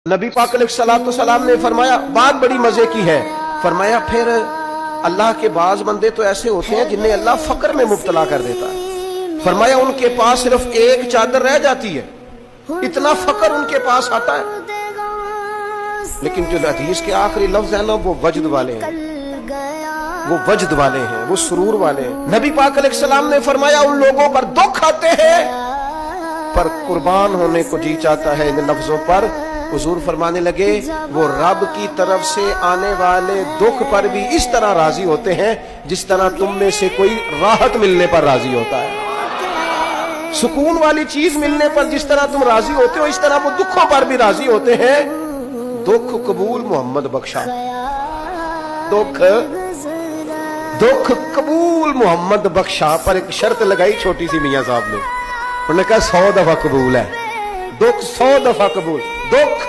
नबी पाक अलैहिस्सलाम ने फरमाया, बात बड़ी मजे की है, फरमाया फिर अल्लाह के बाज बंदे तो ऐसे होते हैं जिन्हें अल्लाह फक्र में मुब्तला कर देता है। फरमाया उनके पास सिर्फ एक चादर रह जाती है, इतना फक्र उनके पास आता है। लेकिन जो हदीस के आखिरी लफ्ज है ना, वो वजद वाले हैं, वो वजद वाले हैं, वो सुरूर वाले हैं। नबी पाक अलैहिस्सलाम ने फरमाया उन लोगों पर दुख आते हैं पर कुर्बान होने को जी चाहता है। इन लफ्जों पर हुजूर फरमाने लगे, वो रब की तरफ से आने वाले दुख पर भी इस तरह राजी होते हैं जिस तरह तुम में से कोई राहत मिलने पर राजी होता है। सुकून वाली चीज मिलने पर जिस तरह तुम राजी होते हो, इस तरह वो दुखों पर भी राजी होते हैं। दुख कबूल मोहम्मद बख्शा, दुख कबूल मोहम्मद बख्शा, पर एक शर्त लगाई छोटी सी मियां साहब ने, उन्होंने कहा 100 दफा कबूल है, दुख 100 दफा कबूल। दुख